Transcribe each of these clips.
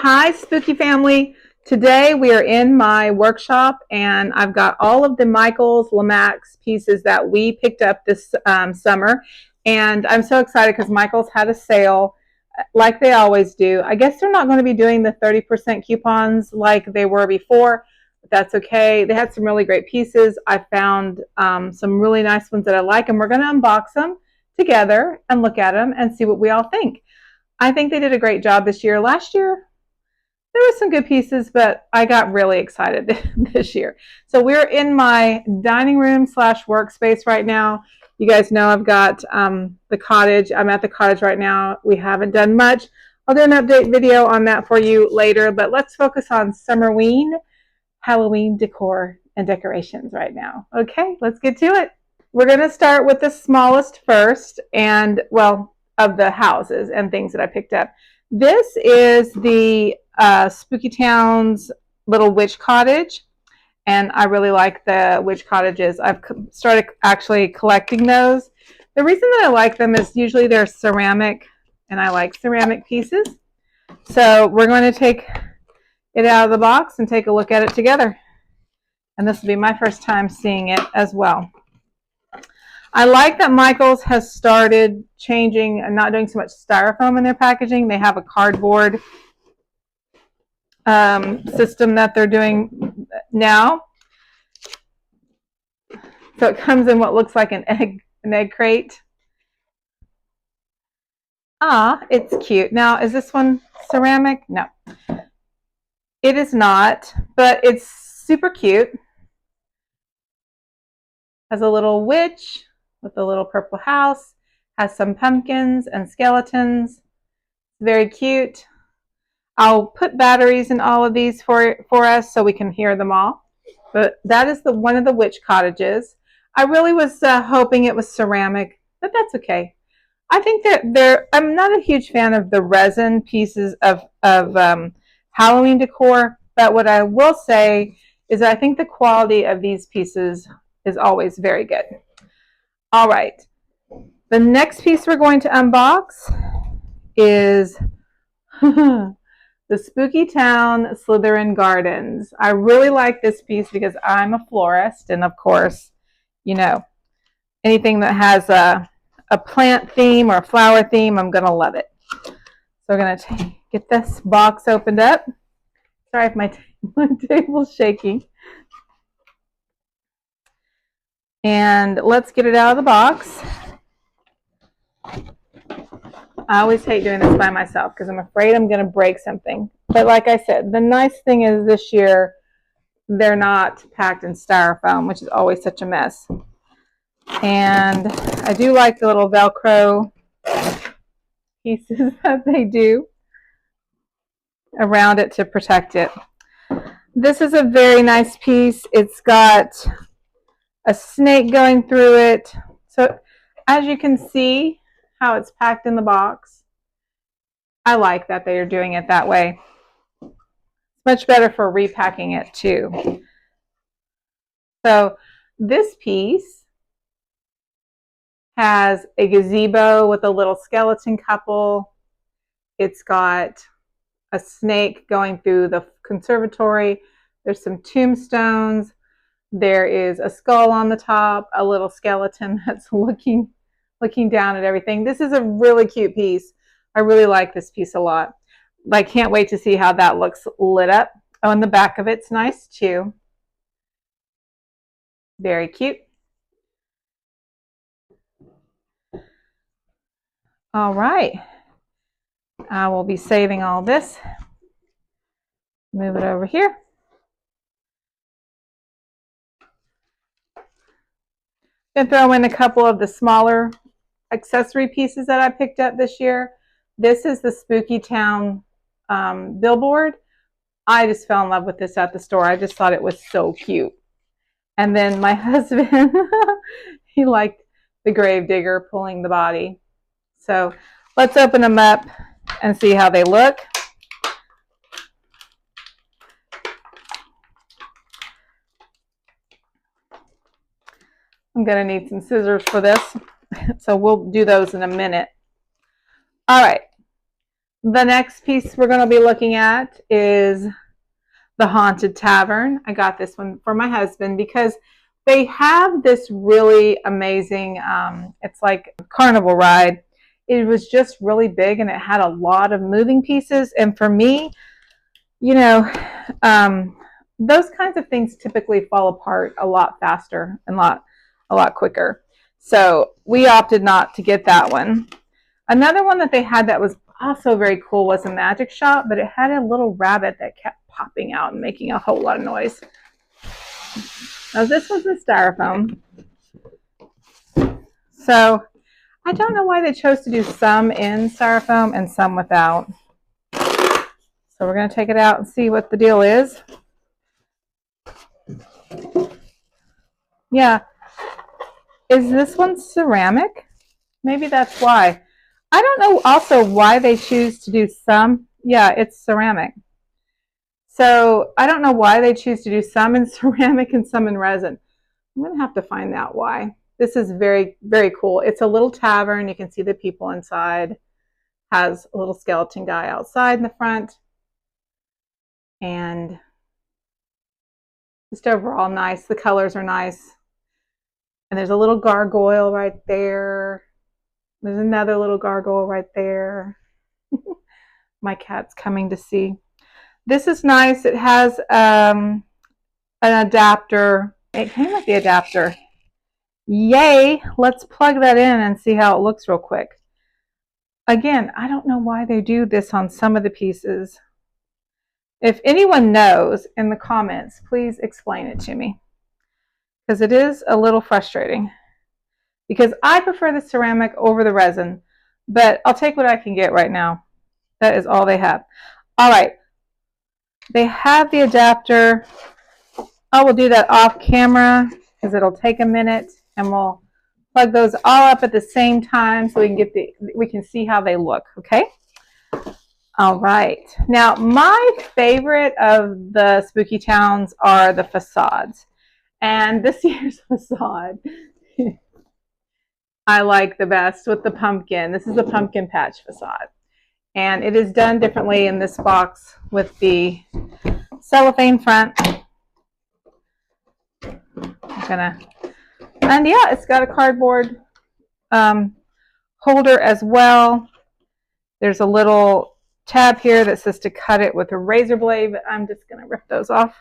Hi, Spooky Family. Today we are in my workshop and I've got all of the Michaels Lemax pieces that we picked up this summer. And I'm so excited because Michaels had a sale like they always do. I guess they're not going to be doing the 30% coupons like they were before, but that's okay. They had some really great pieces. I found some really nice ones that I like, and we're going to unbox them together and look at them and see what we all think. I think they did a great job this year. Last year, there were some good pieces, but I got really excited this year. So we're in my dining room / workspace right now. You guys know I've got the cottage. I'm at the cottage right now. We haven't done much. I'll do an update video on that for you later, but let's focus on Summerween, Halloween decor and decorations right now. Okay, let's get to it. We're going to start with the smallest first, and well, of the houses and things that I picked up. This is the Spooky Town's little witch cottage, and I really like the witch cottages. I've started actually collecting those. The reason that I like them is usually they're ceramic, and I like ceramic pieces. So we're going to take it out of the box and take a look at it together. And this will be my first time seeing it as well. I like that Michaels has started changing and not doing so much styrofoam in their packaging. They have a cardboard system that they're doing now. So it comes in what looks like an egg crate. Ah, it's cute. Now, is this one ceramic? No. It is not, but it's super cute. Has a little witch with a little purple house. Has some pumpkins and skeletons. Very cute. I'll put batteries in all of these for us so we can hear them all. But that is one of the witch cottages. I really was hoping it was ceramic, but that's okay. I think that I'm not a huge fan of the resin pieces of Halloween decor, but what I will say is I think the quality of these pieces is always very good. All right. The next piece we're going to unbox is the Spooky Town Slytherin Gardens. I really like this piece because I'm a florist, and of course, you know, anything that has a plant theme or a flower theme, I'm going to love it. So we're going to get this box opened up. Sorry if my table's shaking. And let's get it out of the box. I always hate doing this by myself because I'm afraid I'm going to break something. But like I said, the nice thing is this year they're not packed in styrofoam, which is always such a mess. And I do like the little Velcro pieces that they do around it to protect it. This is a very nice piece. It's got a snake going through it. So as you can see how it's packed in the box, I like that they are doing it that way. It's much better for repacking it too. So this piece has a gazebo with a little skeleton couple. It's got a snake going through the conservatory. There's some tombstones. There is a skull on the top, a little skeleton that's looking down at everything. This is a really cute piece. I really like this piece a lot. I can't wait to see how that looks lit up. Oh, and the back of it's nice too. Very cute. All right. I will be saving all this. Move it over here. I'm going to throw in a couple of the smaller accessory pieces that I picked up this year. This is the Spooky Town billboard. I just fell in love with this at the store. I just thought it was so cute. And then my husband, he liked the gravedigger pulling the body. So let's open them up and see how they look. I'm going to need some scissors for this, so we'll do those in a minute. All right. The next piece we're going to be looking at is the Haunted Tavern. I got this one for my husband because they have this really amazing, it's like a carnival ride. It was just really big and it had a lot of moving pieces. And for me, you know, those kinds of things typically fall apart a lot faster and a lot quicker. So we opted not to get that one. Another one that they had that was also very cool was a magic shop, but it had a little rabbit that kept popping out and making a whole lot of noise. Now this was in styrofoam. So I don't know why they chose to do some in styrofoam and some without. So we're going to take it out and see what the deal is. Yeah. Is this one ceramic? Maybe that's why. I don't know also why they choose to do some. Yeah, it's ceramic. So I don't know why they choose to do some in ceramic and some in resin. I'm going to have to find out why. This is very, very cool. It's a little tavern. You can see the people inside. Has a little skeleton guy outside in the front. And just overall nice. The colors are nice. And there's a little gargoyle right there. There's another little gargoyle right there. My cat's coming to see. This is nice. It has an adapter. It came with the adapter. Yay! Let's plug that in and see how it looks real quick. Again, I don't know why they do this on some of the pieces. If anyone knows in the comments, please explain it to me. Because it is a little frustrating. Because I prefer the ceramic over the resin. But I'll take what I can get right now. That is all they have. All right. They have the adapter. I will do that off camera because it'll take a minute. And we'll plug those all up at the same time so we can see how they look. Okay. All right. Now, my favorite of the spooky towns are the facades. And this year's facade I like the best with the pumpkin. This is the pumpkin patch facade. And it is done differently in this box with the cellophane front. And yeah, it's got a cardboard holder as well. There's a little tab here that says to cut it with a razor blade, but I'm just going to rip those off.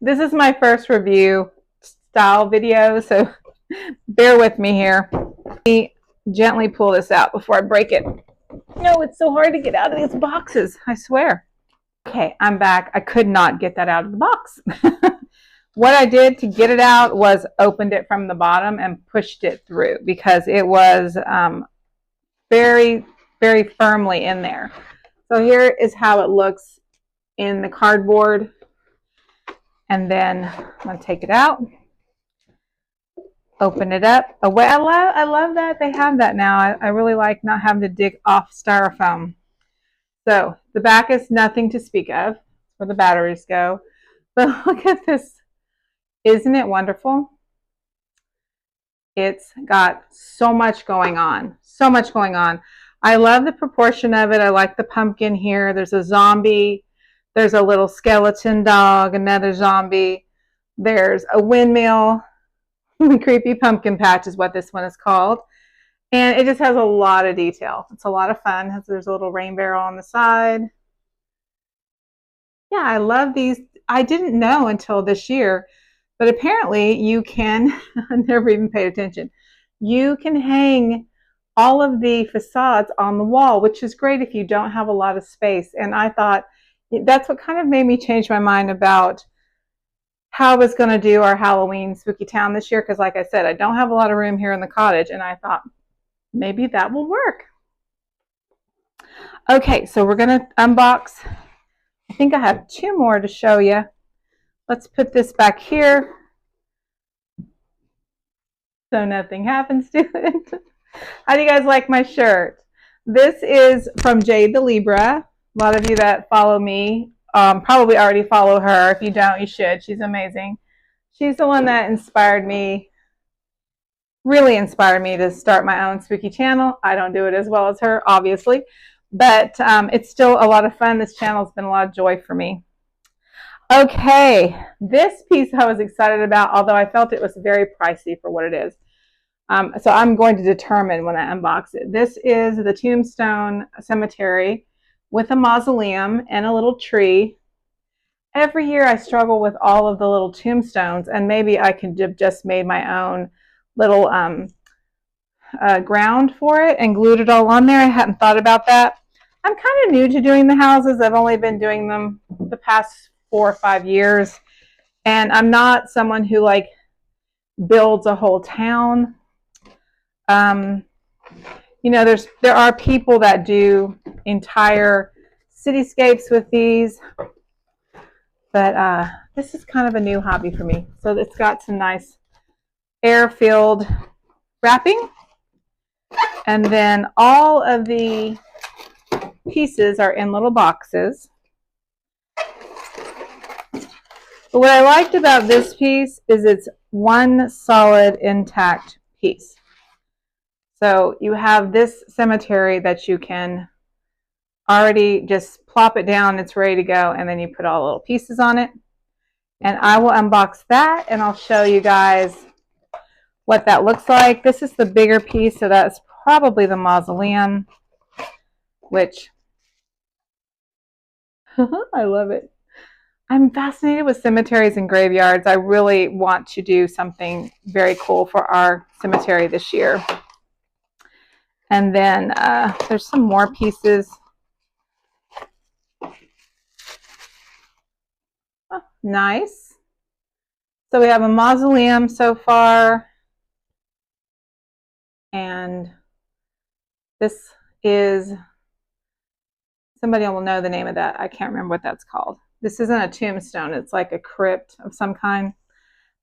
This is my first review style video, so bear with me here. Let me gently pull this out before I break it. No, it's so hard to get out of these boxes, I swear. Okay, I'm back. I could not get that out of the box. What I did to get it out was opened it from the bottom and pushed it through because it was very, very firmly in there. So here is how it looks in the cardboard. And then I'm going to take it out, open it up. I love that they have that now. I really like not having to dig off styrofoam. So the back is nothing to speak of, where the batteries go. But look at this. Isn't it wonderful? It's got so much going on. So much going on. I love the proportion of it. I like the pumpkin here. There's a zombie. There's a little skeleton dog, another zombie. There's a windmill. The creepy pumpkin patch is what this one is called. And it just has a lot of detail. It's a lot of fun. There's a little rain barrel on the side. Yeah, I love these. I didn't know until this year, but apparently you can, I never even paid attention, you can hang all of the facades on the wall, which is great if you don't have a lot of space. And I thought, that's what kind of made me change my mind about how I was going to do our Halloween Spooky Town this year. Because like I said, I don't have a lot of room here in the cottage. And I thought, maybe that will work. Okay, so we're going to unbox. I think I have 2 more to show you. Let's put this back here so nothing happens to it. How do you guys like my shirt? This is from Jade the Libra. A lot of you that follow me probably already follow her. If you don't, you should. She's amazing. She's the one that inspired me really inspired me to start my own spooky channel. I don't do it as well as her, obviously, but it's still a lot of fun. This channel has been a lot of joy for me. Okay, this piece I was excited about, although I felt it was very pricey for what it is. So I'm going to determine when I unbox it. This is the Tombstone Cemetery with a mausoleum and a little tree. Every year I struggle with all of the little tombstones, and maybe I could have just made my own little ground for it and glued it all on there. I hadn't thought about that. I'm kind of new to doing the houses. I've only been doing them the past 4 or 5 years, and I'm not someone who like builds a whole town. You know, there are people that do entire cityscapes with these, but this is kind of a new hobby for me. So it's got some nice air-filled wrapping, and then all of the pieces are in little boxes. But what I liked about this piece is it's one solid intact piece. So you have this cemetery that you can already just plop it down, it's ready to go, and then you put all the little pieces on it. And I will unbox that and I'll show you guys what that looks like. This is the bigger piece, so that's probably the mausoleum, which I love it. I'm fascinated with cemeteries and graveyards. I really want to do something very cool for our cemetery this year. And then there's some more pieces. Oh, nice. So we have a mausoleum so far. And this is, somebody will know the name of that. I can't remember what that's called. This isn't a tombstone. It's like a crypt of some kind.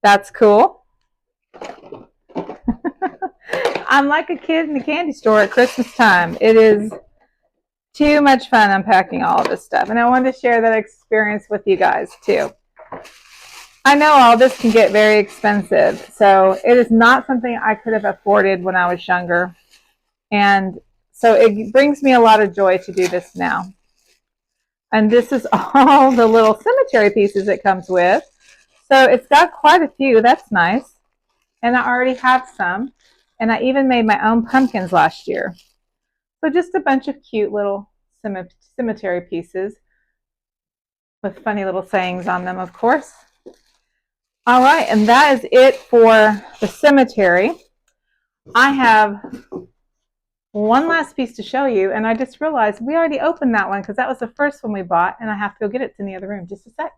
That's cool. I'm like a kid in the candy store at Christmas time. It is too much fun unpacking all of this stuff. And I wanted to share that experience with you guys too. I know all this can get very expensive, so it is not something I could have afforded when I was younger. And so it brings me a lot of joy to do this now. And this is all the little cemetery pieces it comes with. So it's got quite a few. That's nice. And I already have some. And I even made my own pumpkins last year. So just a bunch of cute little cemetery pieces with funny little sayings on them, of course. All right, and that is it for the cemetery. I have one last piece to show you, and I just realized we already opened that one because that was the first one we bought, and I have to go get it. It's in the other room. Just a sec.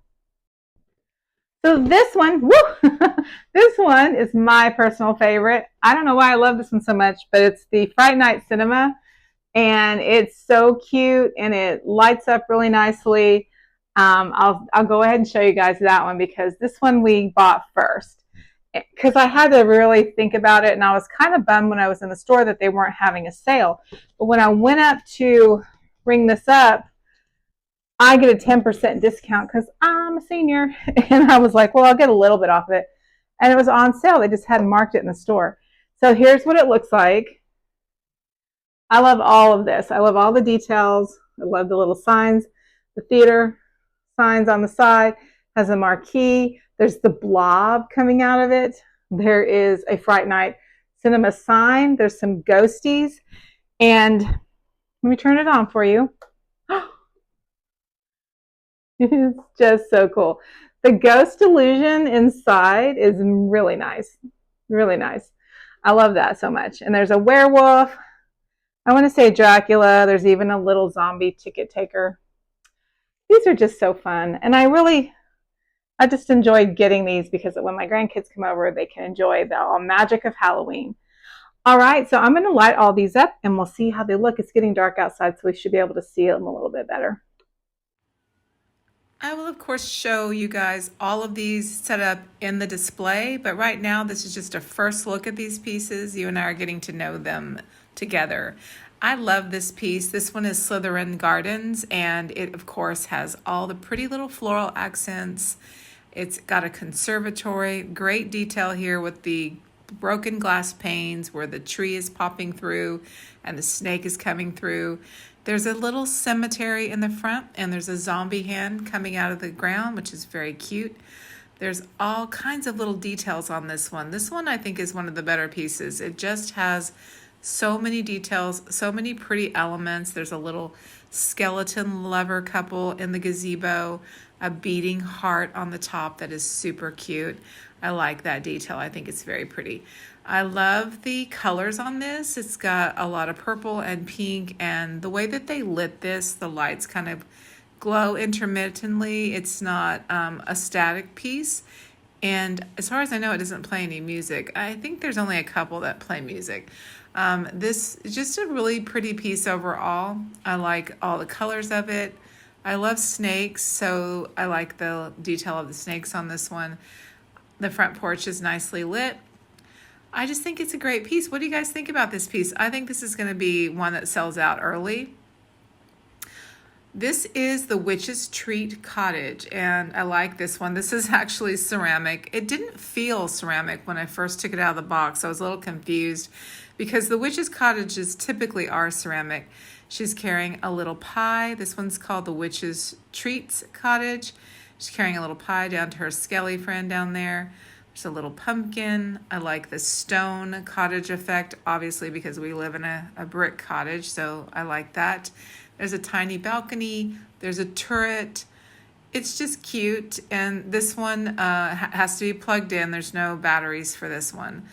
So this one, woo, this one is my personal favorite. I don't know why I love this one so much, but it's the Fright Night Cinema, and it's so cute, and it lights up really nicely. I'll go ahead and show you guys that one because this one we bought first because I had to really think about it, and I was kind of bummed when I was in the store that they weren't having a sale. But when I went up to ring this up, I get a 10% discount because I'm a senior. And I was like, well, I'll get a little bit off of it. And it was on sale. They just hadn't marked it in the store. So here's what it looks like. I love all of this. I love all the details. I love the little signs. The theater signs on the side has a marquee. There's the blob coming out of it. There is a Fright Night Cinema sign. There's some ghosties. And let me turn it on for you. It's just so cool. The ghost illusion inside is really nice. Really nice. I love that so much. And there's a werewolf. I want to say Dracula. There's even a little zombie ticket taker. These are just so fun. And I just enjoy getting these because when my grandkids come over, they can enjoy the magic of Halloween. All right, so I'm going to light all these up and we'll see how they look. It's getting dark outside, so we should be able to see them a little bit better. I will, of course, show you guys all of these set up in the display, but right now this is just a first look at these pieces. You and I are getting to know them together. I love this piece. This one is Slytherin Gardens, and it, of course, has all the pretty little floral accents. It's got a conservatory, great detail here with the broken glass panes where the tree is popping through and the snake is coming through. There's a little cemetery in the front, and there's a zombie hand coming out of the ground, which is very cute. There's all kinds of little details on this one. This one I think is one of the better pieces. It just has so many details, so many pretty elements. There's a little skeleton lover couple in the gazebo, a beating heart on the top that is super cute. I like that detail. I think it's very pretty. I love the colors on this. It's got a lot of purple and pink, and the way that they lit this, the lights kind of glow intermittently. It's not a static piece. And as far as I know, it doesn't play any music. I think there's only a couple that play music. This is just a really pretty piece overall. I like all the colors of it. I love snakes, so I like the detail of the snakes on this one. The front porch is nicely lit. I just think it's a great piece. What do you guys think about this piece? I think this is going to be one that sells out early. This is the Witch's Treat Cottage, and I like this one. This is actually ceramic. It didn't feel ceramic when I first took it out of the box. I was a little confused because the Witch's Cottages typically are ceramic. She's carrying a little pie. This one's called the Witch's Treats Cottage. She's carrying a little pie down to her skelly friend down there. There's a little pumpkin. I like the stone cottage effect, obviously because we live in a brick cottage, so I like that. There's a tiny balcony. There's a turret. It's just cute, and this one has to be plugged in. There's no batteries for this one,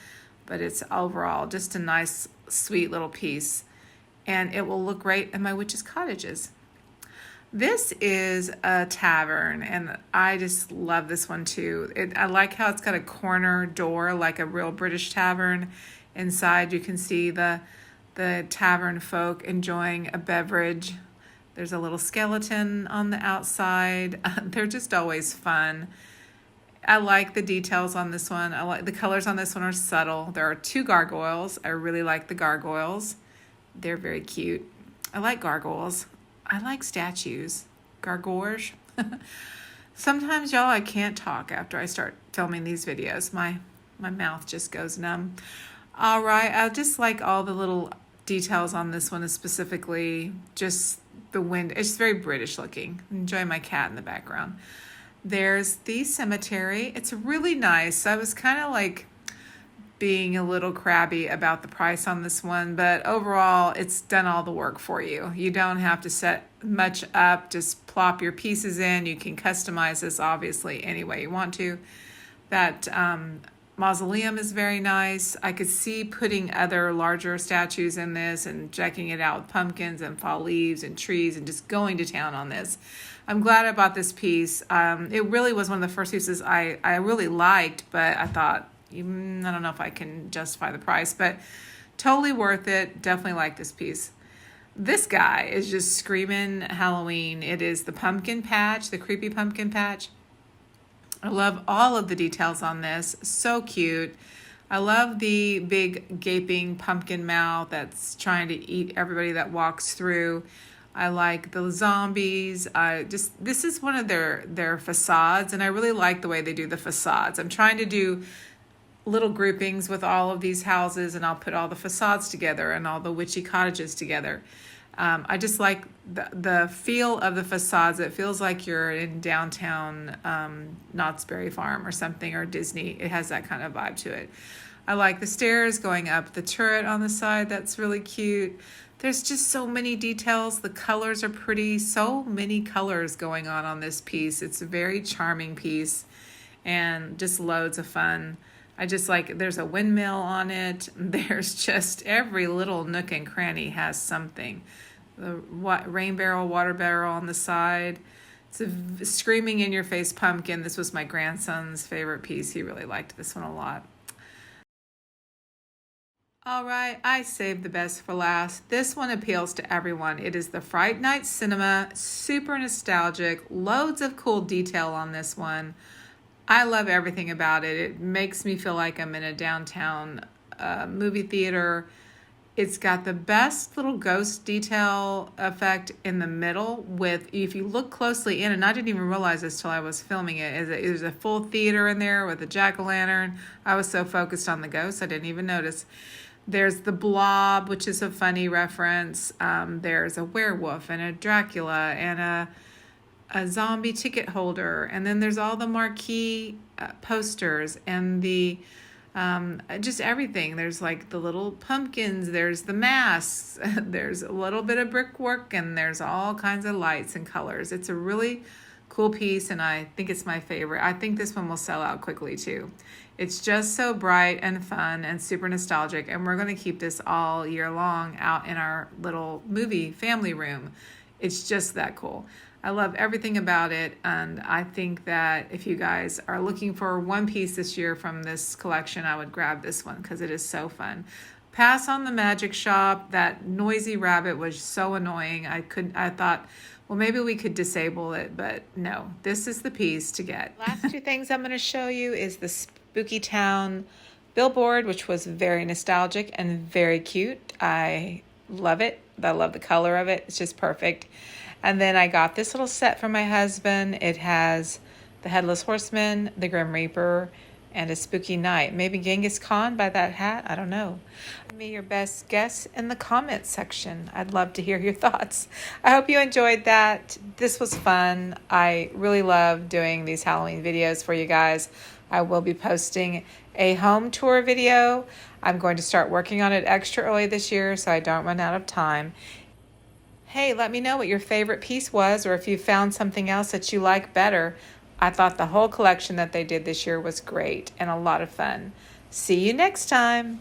but it's overall just a nice, sweet little piece, and it will look great in my witch's cottages. This is a tavern, and I just love this one too. I like how it's got a corner door like a real British tavern. Inside you can see the tavern folk enjoying a beverage. There's a little skeleton on the outside. They're just always fun. I like the details on this one. I like the colors on this one are subtle. There are 2 gargoyles. I really like the gargoyles. They're very cute. I like gargoyles. I like statues. Gargoyles. Sometimes, y'all, I can't talk after I start filming these videos. My mouth just goes numb. All right, I just like all the little details on this one, specifically just the wind. It's very British looking. Enjoy my cat in the background. There's the cemetery. It's really nice. I was kind of like being a little crabby about the price on this one, but overall it's done all the work for you. You don't have to set much up, just plop your pieces in. You can customize this obviously any way you want to. That mausoleum is very nice. I could see putting other larger statues in this and checking it out with pumpkins and fall leaves and trees and just going to town on this. I'm glad I bought this piece. It really was one of the first pieces I really liked, but I thought, I don't know if I can justify the price, but totally worth it. Definitely like this piece. This guy is just screaming Halloween. It is the pumpkin patch, the creepy pumpkin patch. I love all of the details on this. So cute. I love the big gaping pumpkin mouth that's trying to eat everybody that walks through. I like the zombies. This is one of their facades, and I really like the way they do the facades. I'm trying to do little groupings with all of these houses, and I'll put all the facades together and all the witchy cottages together. I just like the feel of the facades. It feels like you're in downtown Knott's Berry Farm or something, or Disney. It has that kind of vibe to it. I like the stairs going up, the turret on the side. That's really cute. There's just so many details. The colors are pretty. So many colors going on this piece. It's a very charming piece and just loads of fun. I just like, there's a windmill on it. There's just every little nook and cranny has something. The rain barrel, water barrel on the side. It's a screaming in your face pumpkin. This was my grandson's favorite piece. He really liked this one a lot. All right, I saved the best for last. This one appeals to everyone. It is the Fright Night Cinema, super nostalgic, loads of cool detail on this one. I love everything about it. It makes me feel like I'm in a downtown movie theater. It's got the best little ghost detail effect in the middle with, if you look closely in, and I didn't even realize this till I was filming it, is that there's a full theater in there with a jack-o'-lantern. I was so focused on the ghosts, I didn't even notice. There's the blob, which is a funny reference. There's a werewolf and a Dracula and a zombie ticket holder. And then there's all the marquee posters and the just everything. There's like the little pumpkins, there's the masks, there's a little bit of brickwork, and there's all kinds of lights and colors. It's a really cool piece, and I think it's my favorite. I think this one will sell out quickly too. It's just so bright and fun and super nostalgic, and we're going to keep this all year long out in our little movie family room. It's just that cool. I love everything about it, and I think that if you guys are looking for one piece this year from this collection, I would grab this one because it is so fun. Pass on the magic shop. That noisy rabbit was so annoying. I thought, well, maybe we could disable it, but no, this is the piece to get. Last two things I'm going to show you is the Spooky Town billboard, which was very nostalgic and very cute. I love it. I love the color of it. It's just perfect. And then I got this little set for my husband. It has the Headless Horseman, the Grim Reaper, and a spooky night. Maybe Genghis Khan by that hat. I don't know. Give me your best guess in the comments section. I'd love to hear your thoughts. I hope you enjoyed that. This was fun. I really love doing these Halloween videos for you guys. I will be posting a home tour video. I'm going to start working on it extra early this year so I don't run out of time. Hey, let me know what your favorite piece was, or if you found something else that you like better. I thought the whole collection that they did this year was great and a lot of fun. See you next time.